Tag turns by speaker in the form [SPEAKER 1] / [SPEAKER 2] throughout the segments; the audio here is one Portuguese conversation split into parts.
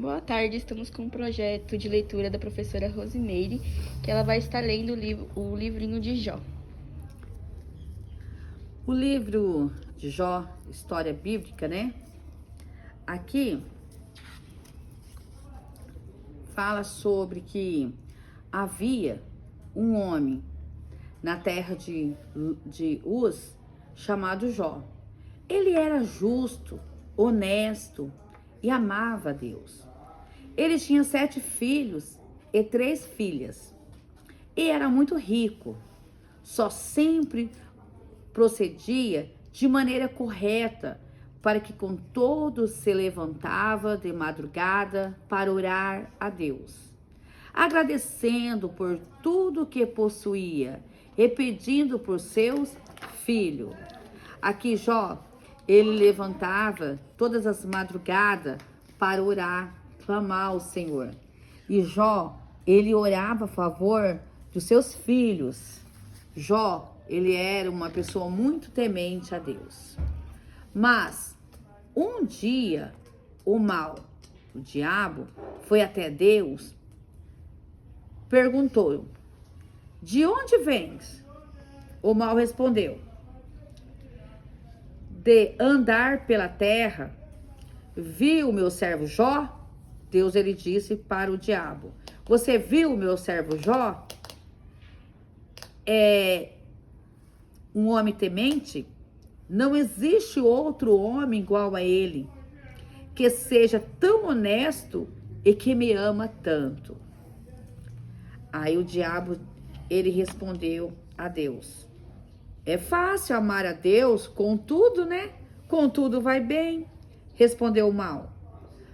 [SPEAKER 1] Boa tarde, estamos com um projeto de leitura da professora Rosimeire, que ela vai estar lendo o livrinho de Jó.
[SPEAKER 2] O livro de Jó, história bíblica, né? Aqui fala sobre que havia um homem na terra de Uz chamado Jó. Ele era justo, honesto e amava a Deus. Ele tinha 7 filhos e 3 filhas. E era muito rico. Só sempre procedia de maneira correta, para que com todos se levantava de madrugada para orar a Deus, agradecendo por tudo que possuía e pedindo por seus filhos. Aqui Jó, ele levantava todas as madrugadas para orar, clamar ao Senhor. E Jó, ele orava a favor dos seus filhos. Jó, ele era uma pessoa muito temente a Deus. Mas, um dia, o mal, o diabo, foi até Deus, perguntou: de onde vens? O mal respondeu: de andar pela terra. Viu o meu servo Jó? Deus, ele disse para o diabo: você viu o meu servo Jó? É um homem temente? Não existe outro homem igual a ele, que seja tão honesto e que me ama tanto. Aí o diabo, ele respondeu a Deus: é fácil amar a Deus com tudo, né? Com tudo vai bem. Respondeu o mal: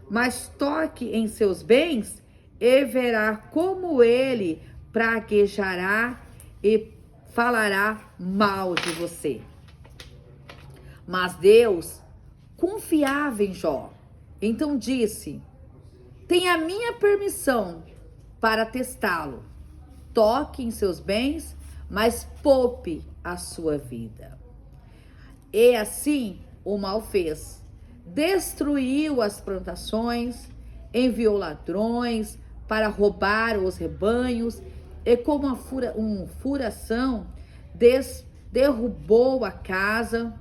[SPEAKER 2] mas toque em seus bens e verá como ele praguejará e falará mal de você. Mas Deus confiava em Jó. Então disse: tem a minha permissão para testá-lo. Toque em seus bens, mas poupe a sua vida. E assim o mal fez. Destruiu as plantações, enviou ladrões para roubar os rebanhos e com uma furação derrubou a casa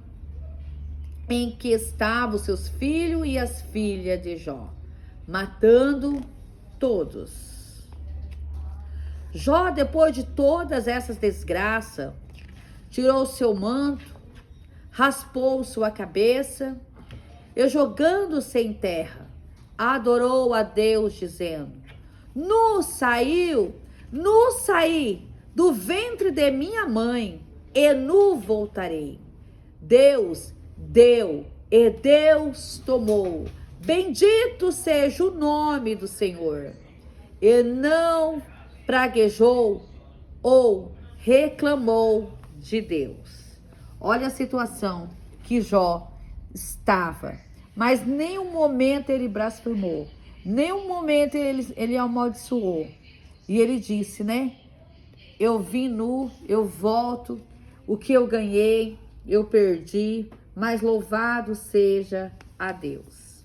[SPEAKER 2] em que estavam seus filhos e as filhas de Jó, matando todos. Jó, depois de todas essas desgraças, tirou seu manto, raspou sua cabeça e, jogando-se em terra, adorou a Deus, dizendo: nu saí do ventre de minha mãe, e nu voltarei. Deus deu e Deus tomou. Bendito seja o nome do Senhor. E não praguejou ou reclamou de Deus. Olha a situação que Jó estava. Mas nenhum momento ele blasfemou. Nenhum momento ele amaldiçoou. E ele disse, né? Eu vim nu, eu volto. O que eu ganhei, eu perdi. Mas louvado seja a Deus.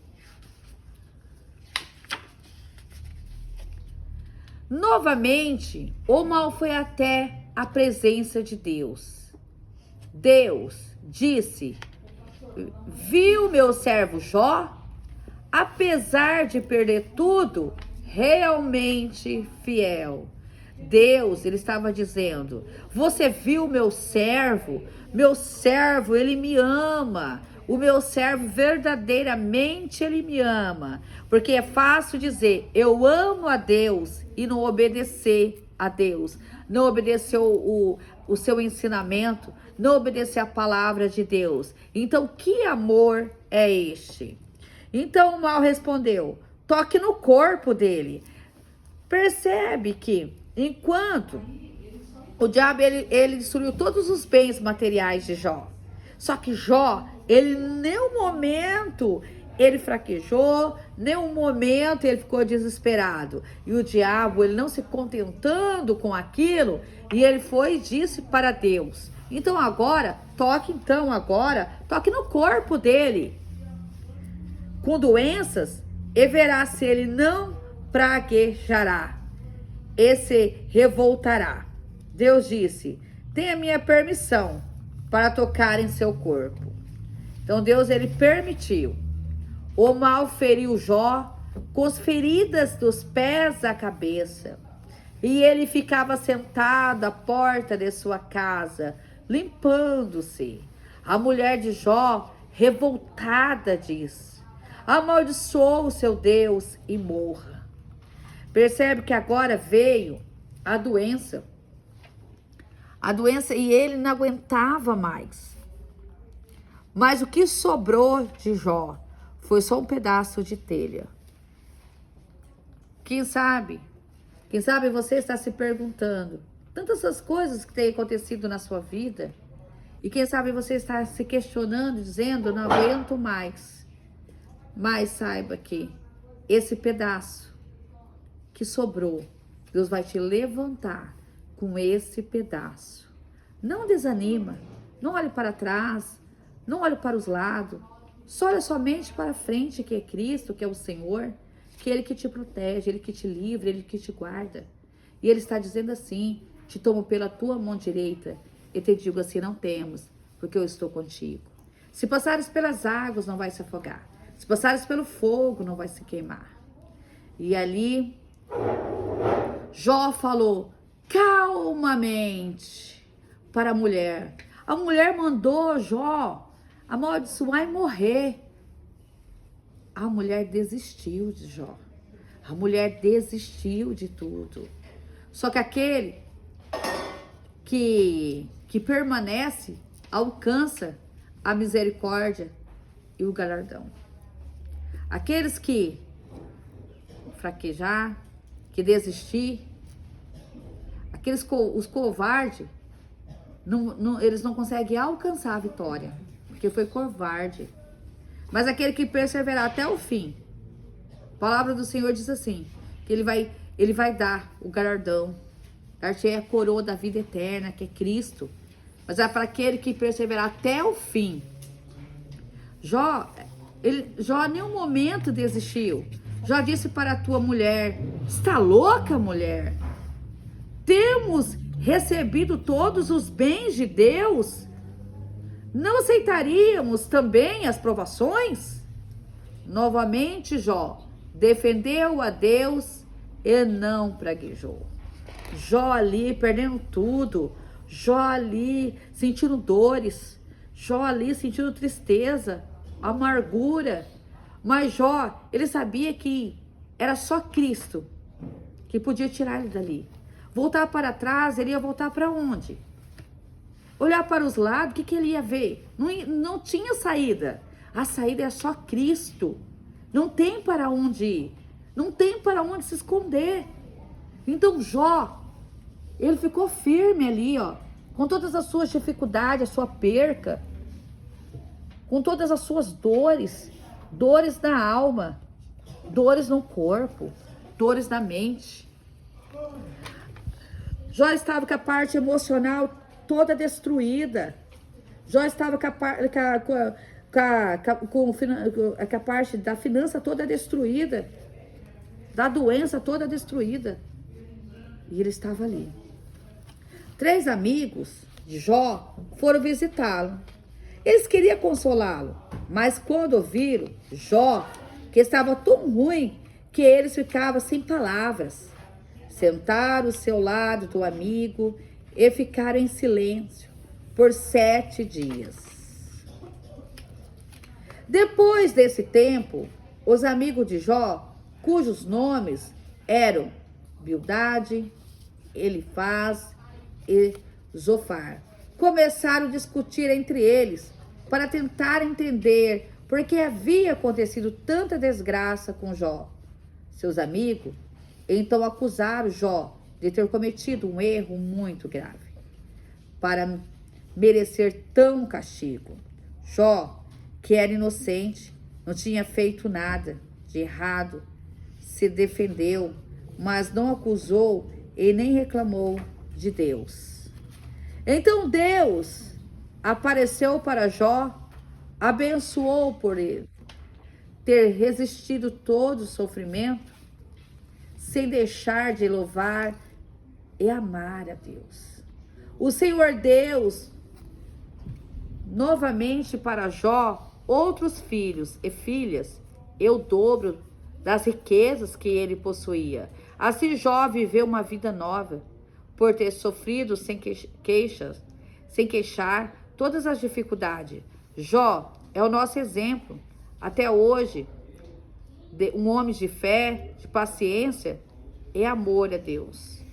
[SPEAKER 2] Novamente, o mal foi até a presença de Deus. Deus disse: viu meu servo Jó? Apesar de perder tudo, realmente fiel. Deus, ele estava dizendo: você viu meu servo? Meu servo, ele me ama. O meu servo, verdadeiramente, ele me ama. Porque é fácil dizer, eu amo a Deus, e não obedecer a Deus. Não obedecer o seu ensinamento, não obedecer a palavra de Deus. Então, que amor é este? Então, o mal respondeu: toque no corpo dele. Percebe que, enquanto o diabo, ele destruiu todos os bens materiais de Jó. Só que Jó, ele em nenhum momento ele fraquejou, nenhum momento ele ficou desesperado. E o diabo, ele não se contentando com aquilo, e ele foi e disse para Deus: então agora, toque no corpo dele. Com doenças, e verá se ele não praguejará e se revoltará. Deus disse: tenha minha permissão para tocar em seu corpo. Então Deus, ele permitiu. O mal feriu Jó com as feridas dos pés à cabeça. E ele ficava sentado à porta de sua casa, limpando-se. A mulher de Jó, revoltada, diz: amaldiçoou o seu Deus e morra. Percebe que agora veio a doença. A doença, e ele não aguentava mais. Mas o que sobrou de Jó foi só um pedaço de telha. Quem sabe você está se perguntando tantas essas coisas que têm acontecido na sua vida. E quem sabe você está se questionando, dizendo: não aguento mais. Mas saiba que esse pedaço que sobrou, Deus vai te levantar com esse pedaço. Não desanima, não olhe para trás, não olhe para os lados, só olhe somente para frente, que é Cristo, que é o Senhor, que é Ele que te protege, Ele que te livra, Ele que te guarda. E Ele está dizendo assim: te tomo pela tua mão direita e te digo assim: não temas, porque eu estou contigo. Se passares pelas águas, não vai se afogar. Se passares pelo fogo, não vai se queimar. E ali, Jó falou calmamente para a mulher. A mulher mandou Jó amaldiçoar e morrer. A mulher desistiu de Jó. A mulher desistiu de tudo. Só que aquele que permanece alcança a misericórdia e o galardão. Aqueles que fraquejar, que desistir, os covardes, eles não conseguem alcançar a vitória, porque foi covarde. Mas aquele que perseverar até o fim, a palavra do Senhor diz assim, que ele vai dar o galardão, dar-te a coroa da vida eterna, que é Cristo. Mas é para aquele que perseverar até o fim. Jó em nenhum momento desistiu. Jó disse para a tua mulher: está louca, mulher? Temos recebido todos os bens de Deus. Não aceitaríamos também as provações? Novamente Jó defendeu a Deus e não praguejou. Jó ali perdendo tudo. Jó ali sentindo dores. Jó ali sentindo tristeza, amargura. Mas Jó, ele sabia que era só Cristo que podia tirar ele dali. Voltar para trás, ele ia voltar para onde? Olhar para os lados, o que ele ia ver? Não tinha saída. A saída é só Cristo. Não tem para onde ir. Não tem para onde se esconder. Então Jó, ele ficou firme ali, ó, com todas as suas dificuldades, a sua perca, com todas as suas dores, dores na alma, dores no corpo, dores na mente. Jó estava com a parte emocional toda destruída. Jó estava com a parte da finança toda destruída, da doença toda destruída. E ele estava ali. 3 amigos de Jó foram visitá-lo. Eles queriam consolá-lo, mas quando ouviram Jó, que estava tão ruim que eles ficavam sem palavras, sentaram ao seu lado do amigo e ficaram em silêncio por 7 dias. Depois desse tempo, os amigos de Jó, cujos nomes eram Bildade, Elifaz e Zofar, começaram a discutir entre eles para tentar entender por que havia acontecido tanta desgraça com Jó. Seus amigos então acusaram Jó de ter cometido um erro muito grave para merecer tão castigo. Jó, que era inocente, não tinha feito nada de errado, se defendeu, mas não acusou e nem reclamou de Deus. Então Deus apareceu para Jó, abençoou por ele, ter resistido todo o sofrimento, sem deixar de louvar e amar a Deus. O Senhor Deus, novamente para Jó, outros filhos e filhas, e o dobro das riquezas que ele possuía. Assim Jó viveu uma vida nova, por ter sofrido sem queixar todas as dificuldades. Jó é o nosso exemplo, até hoje, de um homem de fé, de paciência e amor a Deus.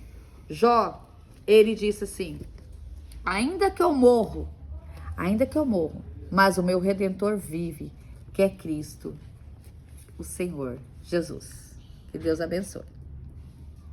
[SPEAKER 2] Jó, ele disse assim: ainda que eu morro, mas o meu Redentor vive, que é Cristo, o Senhor Jesus. Que Deus abençoe.